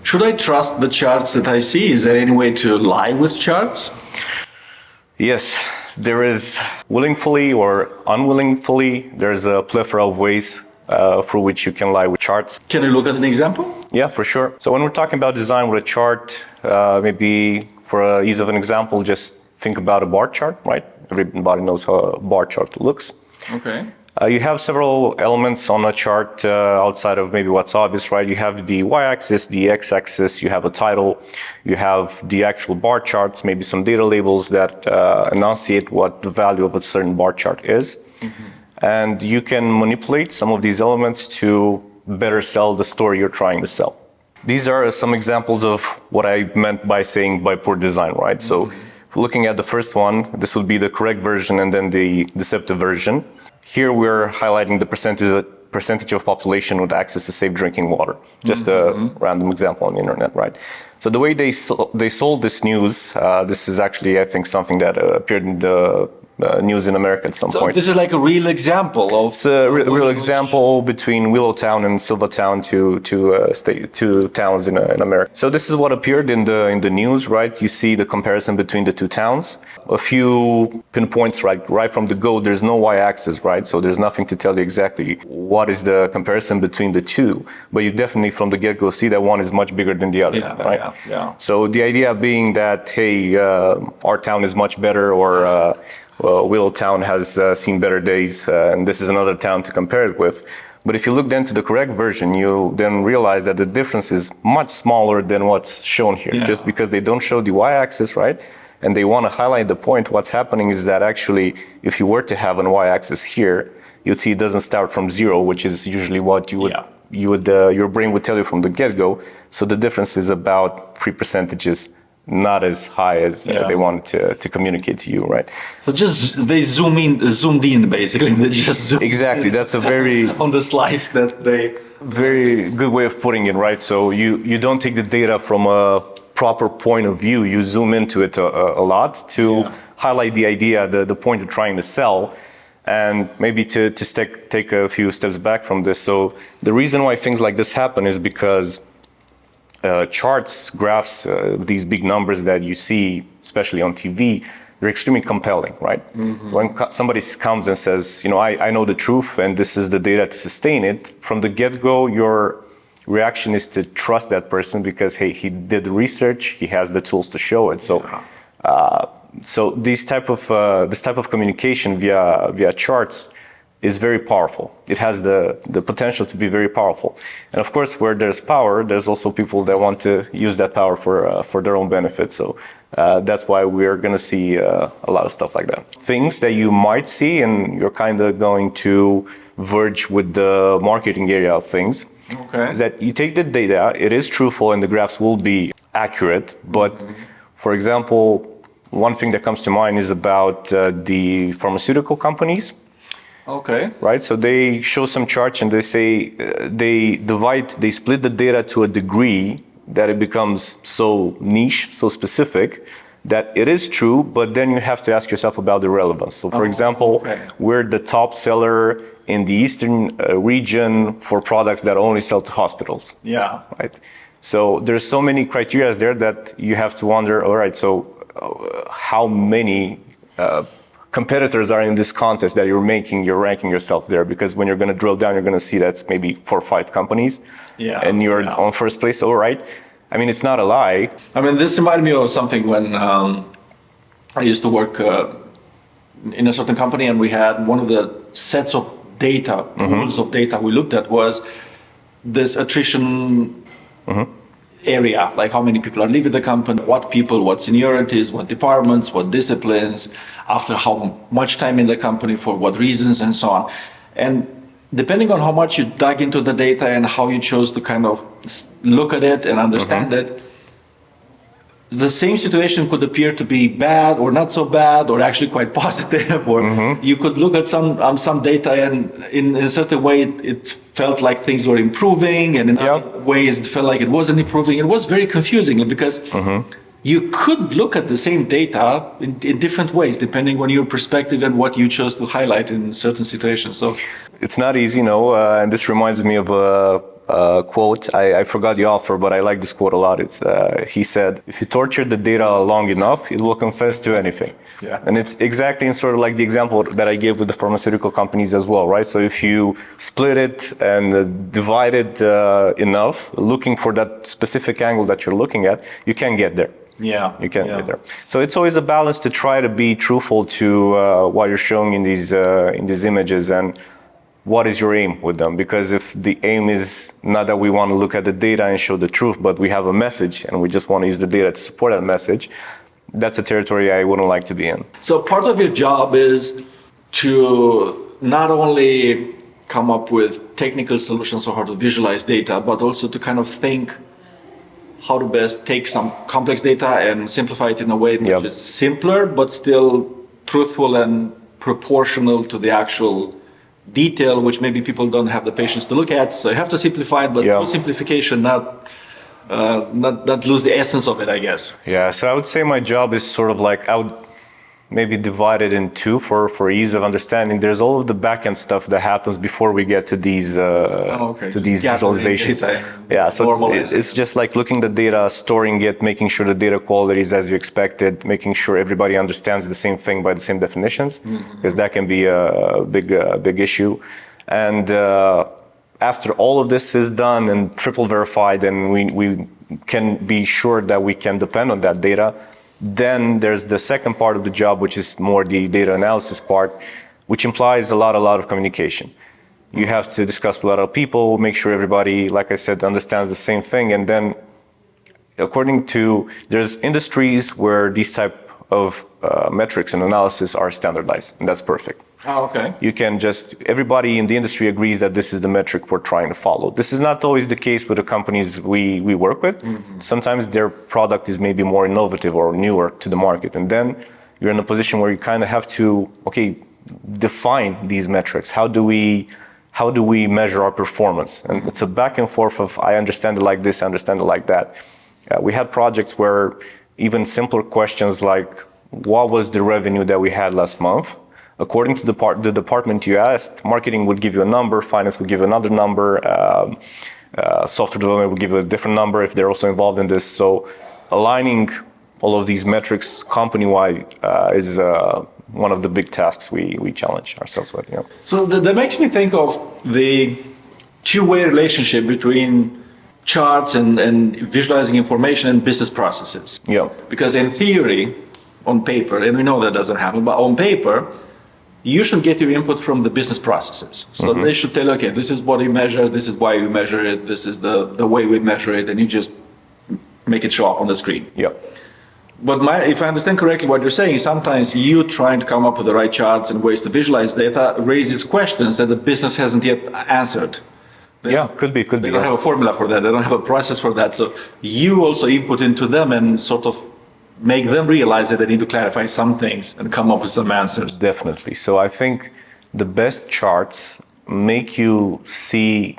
Should I trust the charts that I see? Is there any way to lie with charts? Yes, there is. Willingly or unwillingly, there's a plethora of ways through which you can lie with charts. Can you look at an example? Yeah, for sure. So when we're talking about design with a chart, maybe for ease of an example, just think about a bar chart, right? Everybody knows how a bar chart looks. Okay. You have several elements on a chart outside of maybe what's obvious, right? You have the y-axis, the x-axis, you have a title, you have the actual bar charts, maybe some data labels that enunciate what the value of a certain bar chart is. Mm-hmm. And you can manipulate some of these elements to better sell the story you're trying to sell. These are some examples of what I meant by saying by poor design, right? Mm-hmm. So looking at the first one, this would be the correct version and then the deceptive version. Here we're highlighting the percentage of population with access to safe drinking water. Just a random example on the internet, right? So the way they sold this news, this is actually, I think, something that appeared in the news in America at some point. This is like a real example of... It's a real example between Willowtown and Silvertown, two towns in America. So this is what appeared in the news, right? You see the comparison between the two towns. A few pinpoints, right from the go, there's no y-axis, right? So there's nothing to tell you exactly what is the comparison between the two. But you definitely from the get-go see that one is much bigger than the other, right? Yeah. So the idea being that, hey, our town is much better, or Willowtown has seen better days, and this is another town to compare it with. But if you look then to the correct version, you'll then realize that the difference is much smaller than what's shown here, just because they don't show the y-axis, right? And they want to highlight the point. What's happening is that actually, if you were to have an y-axis here, you'd see it doesn't start from 0, which is usually what you would, your brain would tell you from the get-go. So the difference is about 3%. Not as high as they wanted to communicate to you, right? So they zoomed in basically. They just zoomed exactly. That's a very on the slice that they very good way of putting it, right? So you don't take the data from a proper point of view. You zoom into it a lot to highlight the idea, the point you're trying to sell, and maybe to take a few steps back from this. So the reason why things like this happen is because charts, graphs, these big numbers that you see, especially on TV, they're extremely compelling, right? Mm-hmm. So when somebody comes and says, you know, I know the truth and this is the data to sustain it, from the get-go, your reaction is to trust that person because, hey, he did the research, he has the tools to show it. So, so this type of communication via charts is very powerful. It has the potential to be very powerful. And of course, where there's power, there's also people that want to use that power for their own benefit. So that's why we're going to see a lot of stuff like that. Things that you might see, and you're kind of going to verge with the marketing area of things, is that you take the data, it is truthful, and the graphs will be accurate. But for example, one thing that comes to mind is about the pharmaceutical companies. Okay. Right. So they show some charts and they say they split the data to a degree that it becomes so niche, so specific that it is true, but then you have to ask yourself about the relevance. So for example, we're the top seller in the Eastern region for products that only sell to hospitals. Yeah. Right. So there's so many criteria there that you have to wonder, all right, so how many competitors are in this contest that you're ranking yourself there, because when you're going to drill down, you're going to see that's maybe 4 or 5 companies, and you're on first place. All right, I mean, it's not a lie. I mean, this reminded me of something when I used to work in a certain company, and we had one of the sets of data, pools of data we looked at was this attrition area, like how many people are leaving the company, what people, what seniorities, what departments, what disciplines, after how much time in the company, for what reasons, and so on. And depending on how much you dug into the data and how you chose to kind of look at it and understand it, the same situation could appear to be bad or not so bad or actually quite positive, or you could look at some data and in a certain way it felt like things were improving, and in other ways it felt like it wasn't improving. It was very confusing because you could look at the same data in different ways depending on your perspective and what you chose to highlight in certain situations. So it's not easy, and this reminds me of quote. I forgot the author, but I like this quote a lot. He said, "If you torture the data long enough, it will confess to anything." Yeah. And it's exactly in sort of like the example that I gave with the pharmaceutical companies as well, right? So if you split it and divide it enough, looking for that specific angle that you're looking at, you can get there. Yeah. You can get there. So it's always a balance to try to be truthful to what you're showing in these images, and what is your aim with them? Because if the aim is not that we want to look at the data and show the truth, but we have a message and we just want to use the data to support that message, that's a territory I wouldn't like to be in. So part of your job is to not only come up with technical solutions on how to visualize data, but also to kind of think how to best take some complex data and simplify it in a way which is simpler, but still truthful and proportional to the actual detail, which maybe people don't have the patience to look at. So you have to simplify it, but through simplification, not lose the essence of it, I guess. Yeah, so I would say my job is sort of like, I would maybe divide it in two for ease of understanding. There's all of the back-end stuff that happens before we get to these visualizations. Yeah, so it's just like looking at the data, storing it, making sure the data quality is as you expected, making sure everybody understands the same thing by the same definitions, because that can be a big issue. And after all of this is done and triple verified, and we can be sure that we can depend on that data, then there's the second part of the job, which is more the data analysis part, which implies a lot of communication. You have to discuss with a lot of people, make sure everybody, like I said, understands the same thing. And then there's industries where these type of metrics and analysis are standardized, and that's perfect. Oh, okay. Everybody in the industry agrees that this is the metric we're trying to follow. This is not always the case with the companies we work with. Sometimes their product is maybe more innovative or newer to the market. And then you're in a position where you kind of have to, define these metrics. How do we measure our performance? And it's a back and forth of, I understand it like this, I understand it like that. We had projects where even simpler questions like, what was the revenue that we had last month? According to the department you asked, marketing would give you a number, finance would give you another number, software development would give you a different number if they're also involved in this. So aligning all of these metrics company-wide is one of the big tasks we challenge ourselves with. Yeah. So that makes me think of the two-way relationship between charts and visualizing information and business processes. Yeah. Because in theory, on paper, and we know that doesn't happen, but on paper, you should get your input from the business processes. So they should tell you, okay, this is what you measure, this is why you measure it, this is the way we measure it, and you just make it show up on the screen. Yeah. But if I understand correctly what you're saying, sometimes you trying to come up with the right charts and ways to visualize data raises questions that the business hasn't yet answered. Could be. They don't have a formula for that, they don't have a process for that. So you also input into them and sort of make them realize that they need to clarify some things and come up with some answers. Definitely. So I think the best charts make you see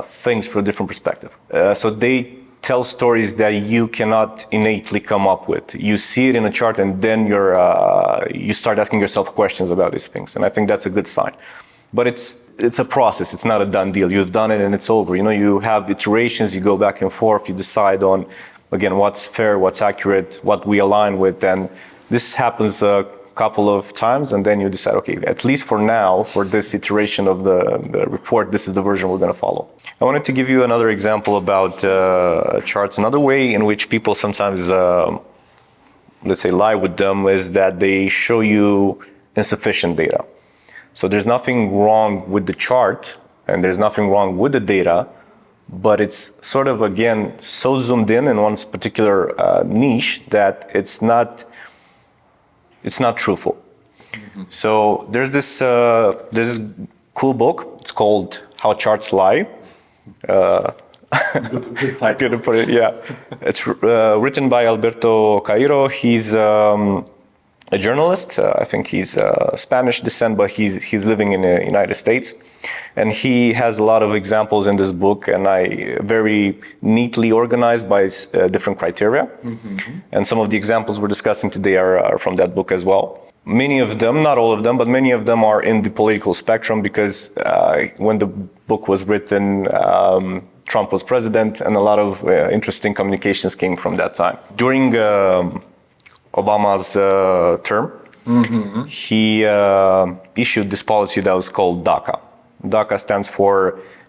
things from a different perspective. So they tell stories that you cannot innately come up with. You see it in a chart, and then you start asking yourself questions about these things. And I think that's a good sign. But it's a process. It's not a done deal. You've done it and it's over. You have iterations. You go back and forth. You decide on, again, what's fair, what's accurate, what we align with. And this happens a couple of times, and then you decide, okay, at least for now, for this iteration of the report, this is the version we're going to follow. I wanted to give you another example about charts. Another way in which people sometimes, let's say, lie with them is that they show you insufficient data. So there's nothing wrong with the chart, and there's nothing wrong with the data, but it's sort of, again, so zoomed in one particular niche that it's not truthful. So there's this cool book. It's called How Charts Lie. Good to put it. Yeah, it's written by Alberto Cairo. He's a journalist. I think he's Spanish descent, but he's living in the United States. And he has a lot of examples in this book, and very neatly organized by different criteria. And some of the examples we're discussing today are from that book as well. Many of them, not all of them, but many of them are in the political spectrum, because when the book was written, Trump was president, and a lot of interesting communications came from that time. During Obama's term, he issued this policy that was called DACA. DACA stands for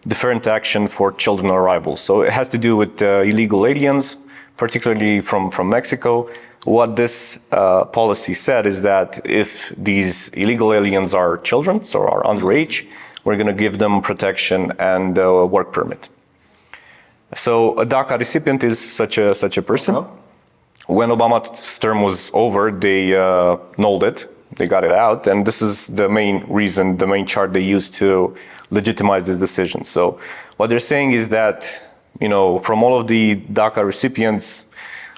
Deferred Action for Children on Arrival. So it has to do with illegal aliens, particularly from Mexico. What this policy said is that if these illegal aliens are children, so are underage, we're going to give them protection and a work permit. So a DACA recipient is such a person. When Obama's term was over, they nulled it. They got it out, and this is the main reason, the main chart they used to legitimize this decision. So what they're saying is that, from all of the DACA recipients,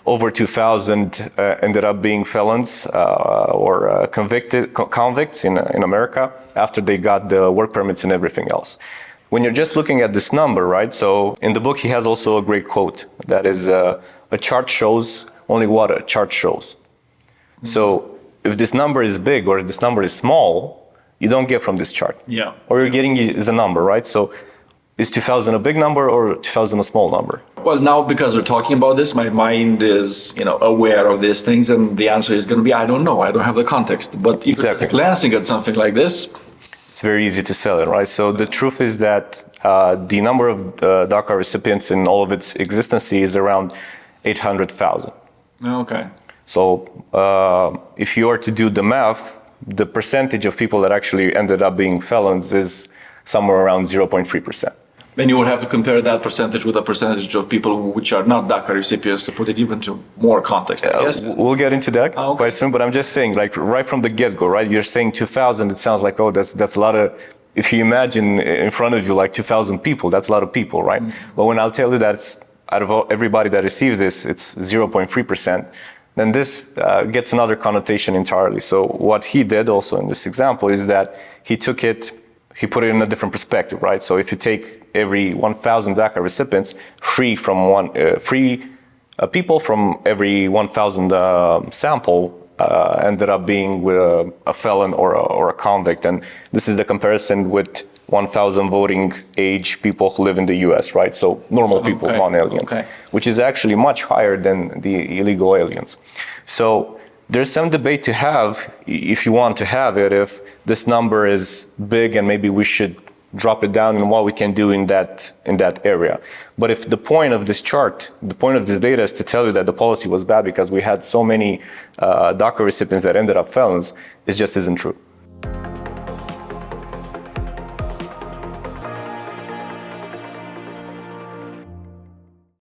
over 2,000 ended up being felons or convicts in America after they got the work permits and everything else. When you're just looking at this number, right? So in the book, he has also a great quote that is, a chart shows only what a chart shows. So if this number is big or if this number is small, you don't get from this chart. Yeah. Or you're getting is a number, right? So is 2,000 a big number or 2,000 a small number? Well, now because we're talking about this, my mind is, aware of these things, and the answer is going to be, I don't know. I don't have the context. But if Exactly. you're glancing at something like this, it's very easy to sell it, right? So the truth is that the number of DACA recipients in all of its existence is around 800,000. okay. So if you are to do the math, the percentage of people that actually ended up being felons is somewhere around 0.3%. Then you would have to compare that percentage with a percentage of people which are not DACA recipients to put it even to more context. Yes. We'll get into that okay. quite soon, but I'm just saying, like right from the get-go, right? You're saying 2,000, it sounds like, that's a lot of, if you imagine in front of you like 2,000 people, that's a lot of people, right? Mm-hmm. But when I'll tell you that it's, out of everybody that received this, it's 0.3%, then this gets another connotation entirely. So what he did also in this example is that he put it in a different perspective, right? So if you take every 1,000 DACA recipients, people from every 1,000 sample ended up being a felon or a convict. And this is the comparison with 1,000 voting age people who live in the US, right? So normal people, non-aliens, which is actually much higher than the illegal aliens. So there's some debate to have, if you want to have it, if this number is big and maybe we should drop it down and what we can do in that area. But if the point of this chart, the point of this data is to tell you that the policy was bad because we had so many DACA recipients that ended up felons, it just isn't true.